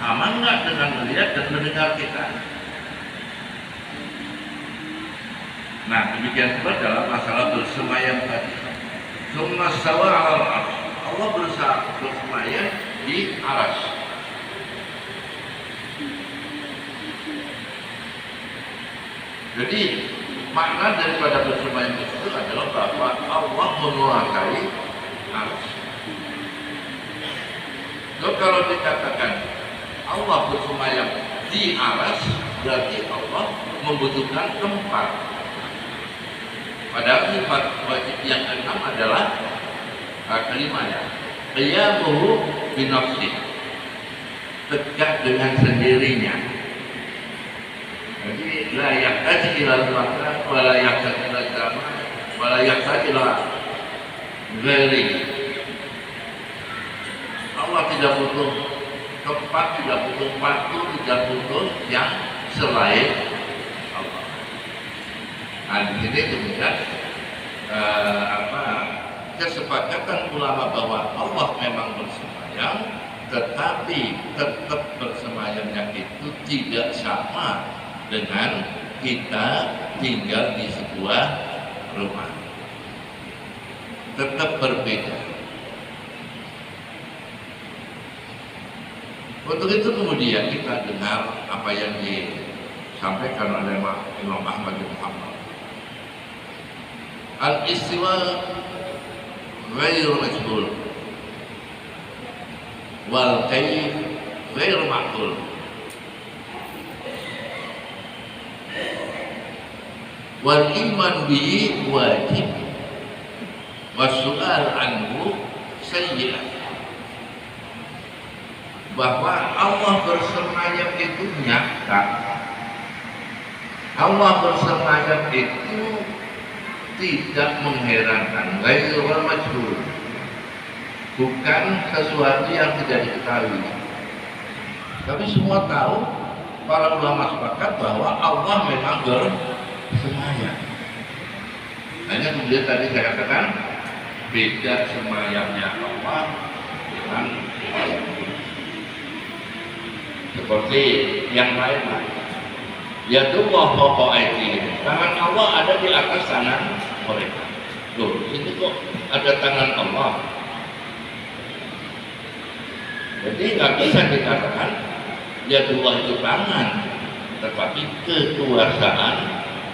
Sama nggak dengan melihat dan mendengar kita? Nah, demikian pula dalam masalah bersemayam tadi. Summa stawa 'alal 'arsy. Allah bersemayam di arsy. Jadi makna daripada bersemayam itu adalah bahwa Allah menguasai arsy. Lalu kalau dikatakan Allah bersemayam di arsy, berarti Allah membutuhkan tempat. Padahal sifat wajib yang keenam adalah kelima ya, qiyamuhu binafsi, tegak dengan sendirinya. Jadi la yahtaji ila makan, wa la yahtaji ila zaman, wa la yahtaji ila ghairi. Allah tidak butuh tempat, tidak butuh waktu, tidak butuh yang selain Allah. Nah, di sini kemudian kesepakatan ulama bahwa Allah memang bersemayam, tetapi tetap bersemayamnya itu tidak sama dengan kita tinggal di sebuah rumah. Tetap berbeda. Untuk itu kemudian kita dengar apa yang disampaikan oleh Imam Ahmad bin Hanbal. Al-istiwa ghairu majhul wal kayf ghairu ma'qul. Wal iman bihi wajib wasu'al anhu sayyi'ah. Bahwa Allah bersemayam itu nyata. Allah bersemayam itu tidak mengherankan, ghairul majhul, bukan sesuatu yang tidak diketahui. Tapi semua tahu, para ulama sepakat bahwa Allah memang bersemayam. Hanya kemudian tadi saya katakan beda semayamnya Allah dengan semayam seperti yang lain. Ya Allah fawqa aydihim, tangan Allah ada di atas tangan mereka. Loh, ini kok ada tangan Allah? Jadi nggak bisa dikatakan ya Allah itu tangan, tetapi kekuasaan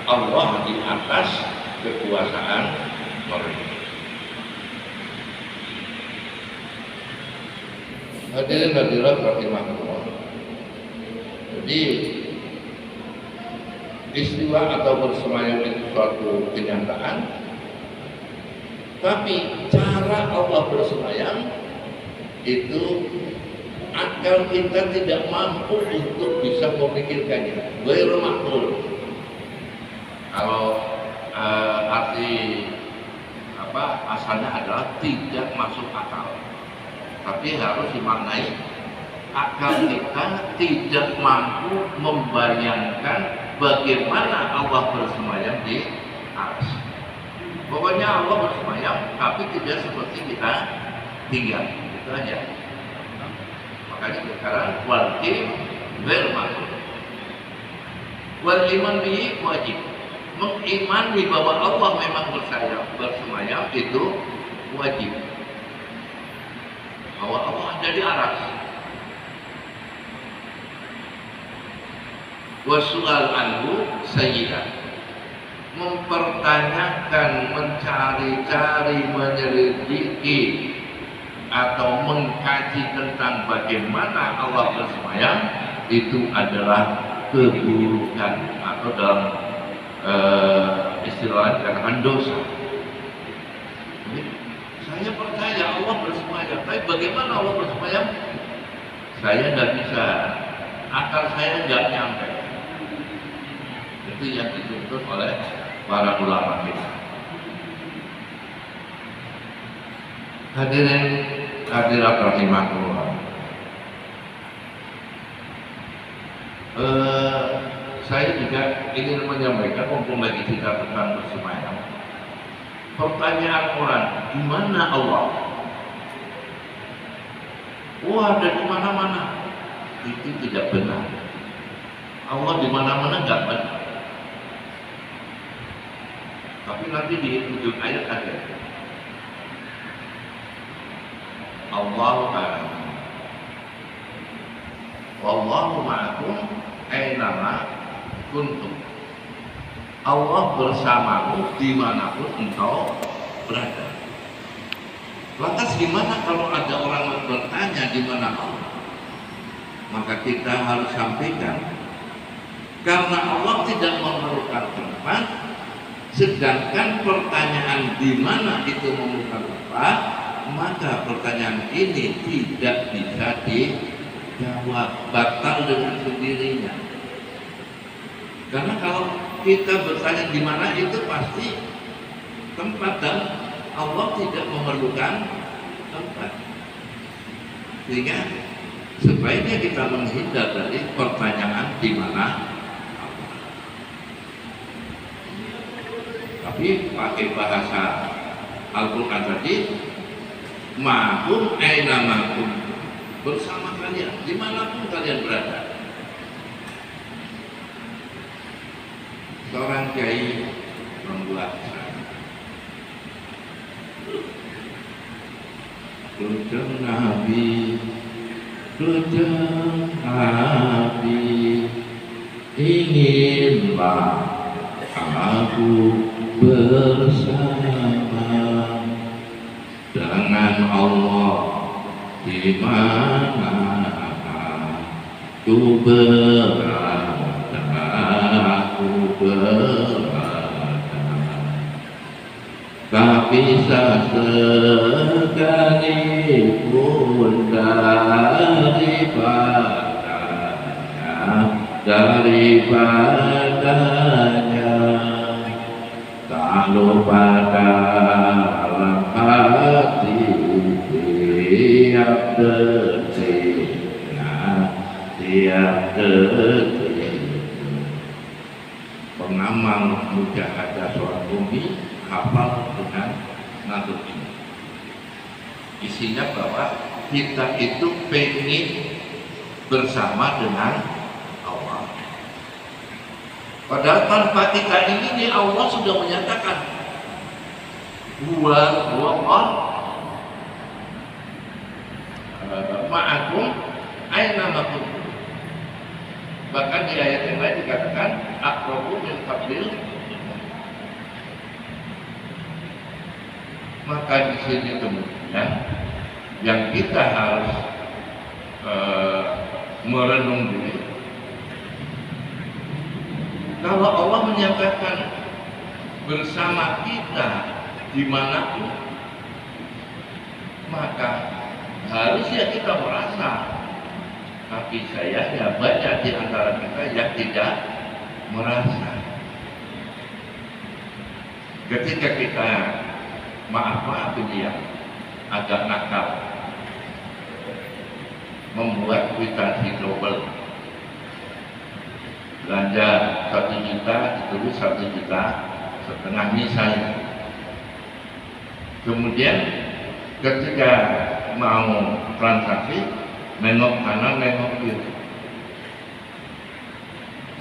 Allah di atas kekuasaan mereka. Hadirin hadirat rahimahullah. Jadi istiwa atau bersemayam itu suatu kenyataan, tapi cara Allah bersemayam itu akal kita tidak mampu untuk bisa memikirkannya. Ghairu ma'qul. Kalau arti asalnya adalah tidak masuk akal, tapi harus dimaknai akal kita tidak mampu membayangkan bagaimana Allah bersemayam di arsy. Pokoknya Allah bersemayam, tapi tidak seperti kita tinggal, itu aja. Makanya sekarang wal kayf ghairu ma'qul. Wal iman bihi wajib. Mengimani bahwa Allah memang bersemayam itu wajib. Bahwa Allah ada di arsy. Wasu'al anhu sayyi'ah, mempertanyakan, mencari-cari, menyelidiki atau mengkaji tentang bagaimana Allah bersemayam itu adalah keburukan atau dalam istilah dikatakan dosa. Jadi, saya percaya Allah bersemayam, tapi bagaimana Allah bersemayam? Saya nggak bisa, akal saya nggak nyampe. Itu yang dituntut oleh para ulama kita. Hadirin hadirat rahimahullah. Saya juga ingin menyampaikan, mumpung lagi kita tentang bersemayam, pertanyaan orang, di mana Allah? Oh, ada di mana-mana. itu tidak benar. Allah di mana-mana nggak benar. Tapi nanti di ujung ayat ada Allahu a'lam. Wallahu ma'akum ainama kuntum. Allah bersamamu dimanapun engkau berada. Lantas gimana kalau ada orang bertanya di mana Allah? Maka kita harus sampaikan, karena Allah tidak memerlukan tempat, sedangkan pertanyaan di mana itu memerlukan tempat, maka pertanyaan ini tidak bisa dijawab, batal dengan sendirinya. Karena kalau kita bertanya di mana itu pasti tempat, dan Allah tidak memerlukan tempat. Sehingga sebaiknya kita menghindar dari pertanyaan di mana Allah. Tapi pakai bahasa Al-Quran tadi, ma'hum ainamakum, bersama kalian dimanapun kalian berada. Seorang kiai membuat Lujeng Nabi, lujeng Nabi, inginlah aku bersama dengan Allah di mana aku berada, tak bisa sekalipun daripadanya, tak lupa dalam hati tiap detik, tiap detik. Pengamal mujahadah sholat bumi hafal dengan ngaduk ini. Isinya bahwa kita itu pengen bersama dengan Allah. Padahal tanpa kita ini Allah sudah menyatakan huwa ma'akum ainama kuntum. Bahkan di ayat yang lain dikatakan aqrabu min hablil. Maka di sini kemudian yang kita harus merenung diri. Kalau Allah menyatakan bersama kita dimanapun, maka harusnya kita merasa. Tapi sayangnya banyak di antara kita yang tidak merasa. Ketika kita maaf ini yang agak nakal, membuat kwitansi global, belanja 1 juta ditulis 1,5 juta misalnya. Kemudian ketika mau transaksi, nengok kanan nengok kiri,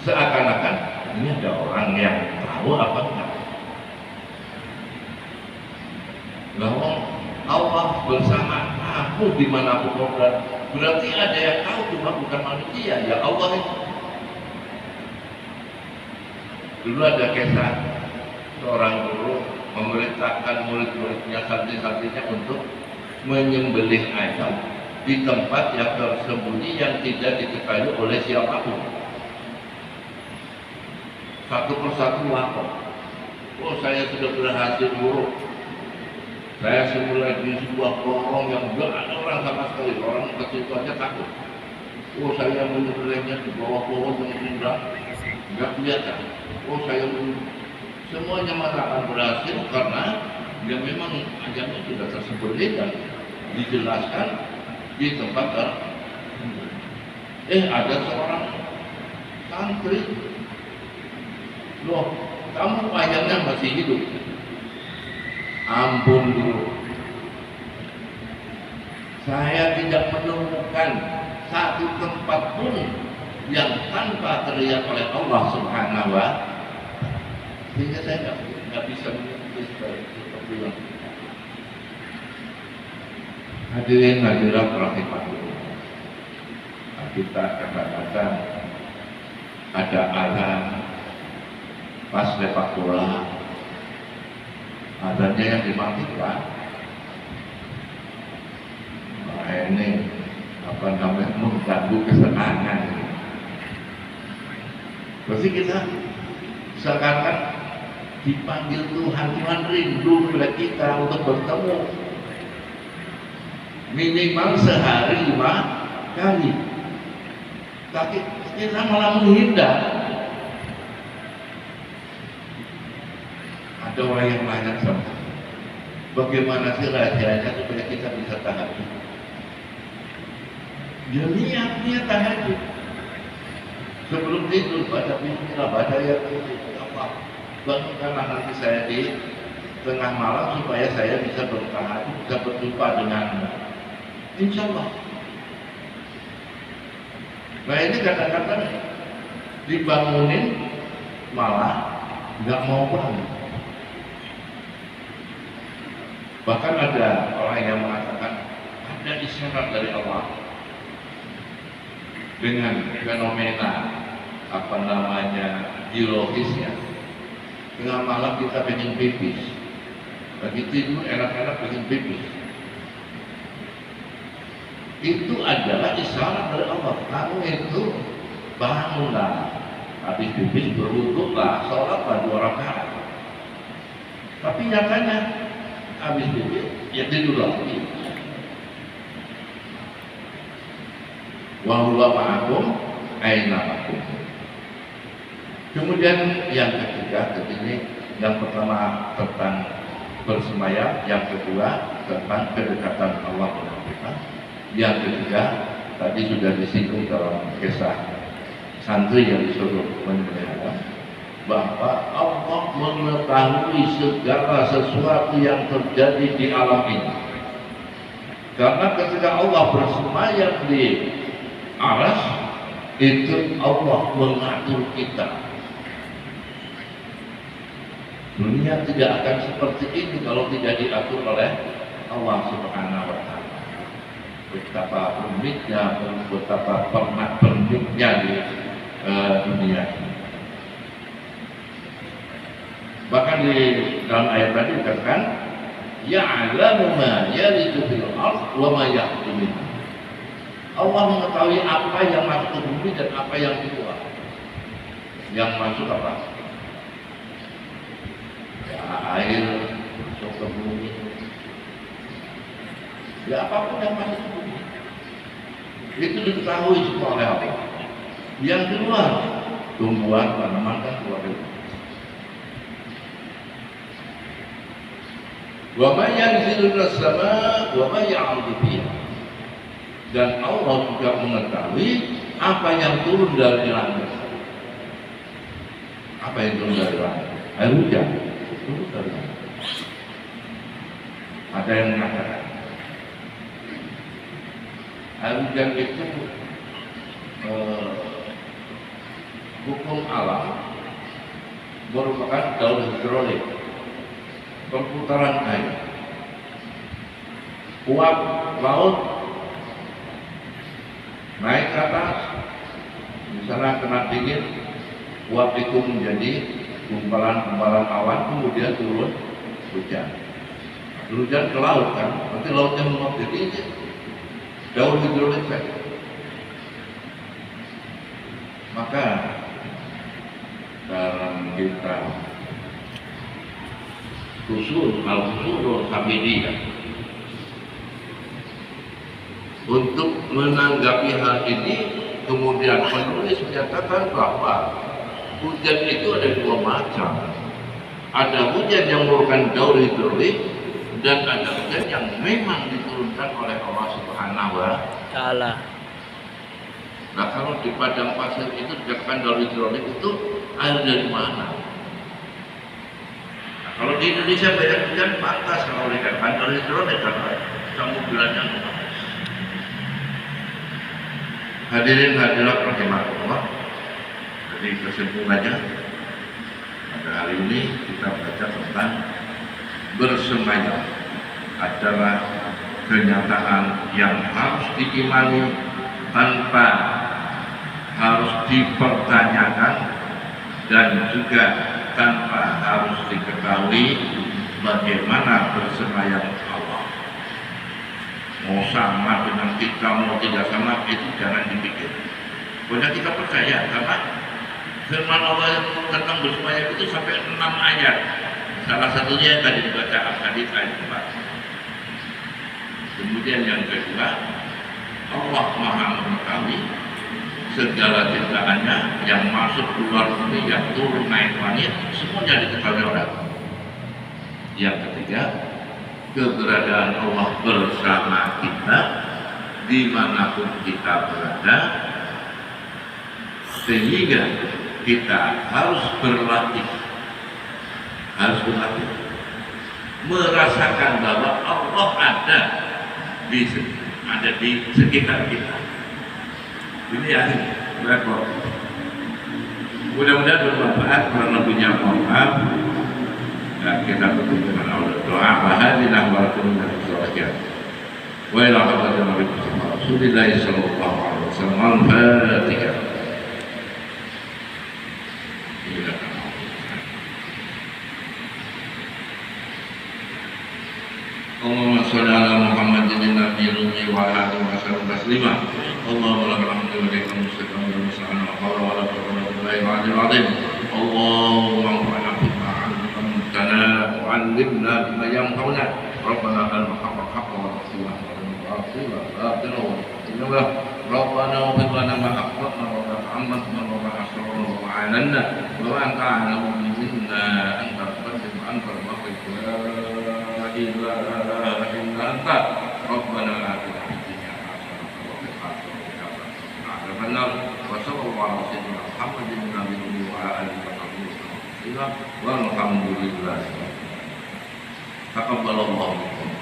seakan-akan ini ada orang yang tahu apa enggak. Bahwa Allah bersama aku dimanapun kau berada, berarti ada yang tahu, cuma bukan manusia, ya Allah itu. Dulu ada kisah seorang guru memerintahkan murid-muridnya, santri-santrinya untuk menyembelih ayam di tempat yang tersembunyi yang tidak diketahui oleh siapapun. Satu persatu lapor. Oh, saya sudah berhasil guru. Saya semula di sebuah lorong yang enggak ada orang sama sekali, orang kecil itu aja takut. Oh, saya menyembelihnya di bawah pohon yang indah, enggak kelihatan. Oh, saya semuanya malah akan berhasil karena dia memang ayamnya sudah tersembunyi dan dijelaskan di tempat ada seorang santri, loh, kamu ayamnya masih hidup? Ampun dulu, saya tidak menemukan satu tempat pun yang tanpa terlihat oleh Allah Subhanahu wa Ta'ala. Sehingga saya nggak bisa mengikuti seperti itu. Hadirin hadirat rahimahullah. Kita kadang-kadang ada azan pas sepak bola, azannya yang dimatikan. Nah, ini apa namanya, mengganggu kesenangan. Pasti kita seakan-akan dipanggil Tuhan, Tuhan rindu kepada kita untuk bertemu minimal sehari 5 kali. Tapi kita malah menghindar. Ada orang yang nanya sama, bagaimana sih rahasianya supaya kita bisa tahajud? Ya niat tahajud. Sebelum tidur baca bismillah, baca ya apa? Bangunkanlah nanti saya di tengah malam supaya saya bisa bertahajud, bisa berjumpa denganmu. Insya Allah. Nah ini kadang-kadang dibangunin malah nggak mau bangun. Bahkan ada orang yang mengatakan ada isyarat dari Allah dengan fenomena apa namanya biologisnya. Tengah malam kita pengen pipis, lagi tidur enak-enak pengen pipis. Itu adalah isyarat dari Allah. Kamu itu bangunlah, habis pipis berwuduklah, sholatlah 2 rakaat. Tapi nyatanya habis pipis ya tidur lagi. Wa huwa ma'akum aina makum. Kemudian yang ketiga, ini yang pertama tentang bersemayam, yang kedua tentang kedekatan Allah dengan kita. Yang ketiga tadi sudah disinggung dalam kisah santri yang disuruh memelihara, bahwa Allah mengetahui segala sesuatu yang terjadi di alam ini. Karena ketika Allah bersemayam di aras, itu Allah mengatur kita. Dunia tidak akan seperti ini kalau tidak diatur oleh Allah Subhanahu wa Ta'ala. Betapa rumitnya, betapa perniknya di dunia. Bahkan di dalam ayat tadi dikatakan, ya'lamu ma yalidu fil ardh wa ma yakhruju minha. Allah mengetahui apa yang masuk ke bumi dan apa yang keluar. Yang masuk apa? Ya, air masuk ke bumi. Ya apapun yang masuk ke bumi itu diketahui semua oleh Allah. Yang keluar, tumbuhan, tanaman dan keluar dari bumi. Wa ma yanzilu minas sama' wa ma ya'rudu fiha. Dan Allah juga mengetahui apa yang turun dari langit. Apa yang turun dari langit? Air hujan turun dari langit. Ada yang mengatakan air hujan itu hukum alam merupakan daun hidrolik, perputaran air. Uap laut naik ke atas, misalnya kena dingin, uap itu menjadi gumpalan-gumpalan awan, kemudian turun hujan. Hujan ke laut kan, nanti lautnya menguap jadi daun hidrolik saja. Maka dalam kita usul al-usul hamidiyah, untuk menanggapi hal ini, kemudian penulis menyatakan bahwa hujan itu ada 2 macam. Ada hujan yang merupakan daun hidrolik dan ada hujan yang memang diturunkan oleh Allah Subhanahu wa Ta'ala. Nah, kalau di padang pasir itu dikatakan daun hidrolik itu air dari mana? Nah, kalau di Indonesia banyak hujan, pantas kalau dikatakan daun hidrolik karena samudera yang luas. Hadirin hadirat rahimakumullah. Jadi kesimpulannya pada hari ini kita baca tentang bersemayam adalah kenyataan yang harus diimani tanpa harus dipertanyakan dan juga tanpa harus diketahui bagaimana bersemayam Allah. Mau sama dengan kita, mau tidak sama, itu jangan dipikir. Pokoknya kita percaya karena firman Allah yang tentang bersemayam itu sampai 6 ayat. Salah satunya yang tadi dibaca hadis ayat 4. Kemudian yang kedua, Allah Maha mengetahui segala ciptaannya yang masuk keluar bumi, yang turun naik langit, semuanya diketahui orang. Yang ketiga, keberadaan Allah bersama kita dimanapun kita berada, sehingga kita harus berlatih merasakan bahwa Allah ada di sekitar kita. Ini yakin, berapa? Mudah-mudahan bermanfaat. Kurang lebihnya mohon maaf. Dan kita tutup dengan doa. Wahadinah walakum dari sholatnya. Wa ila hadratin Nabi Rasulullah sallallahu alaihi wasallam. Al-Fatihah. Allahumma sholli ala Muhammadin nabiyil ummi wa ala alihi wa sallam taslima. Allahumma lakal hamdu wa lakal mustaqim wa musa'an wa qala wa la quwwata illa billah. Allahumma anfa'na bima 'allamtana wa 'allimna bima yanfa'una. Rabbana al-haqqa haqqan wa rasulana wa rasulana. Rabbana wa fidlana ma aqratna wa la ta'ammatna wa la asrarna wa 'alanna wa anta a'lamu minna anta al-qadim anta al-mughni illa anta Rabbana atina fid dunya hasanatan wa fil akhirati hasanatan wa qina wa sallallahu ala sayyidina Muhammadin nabiyyi wa alihi wa sahbihi walhamdulillah. Taqabbalallahu minkum.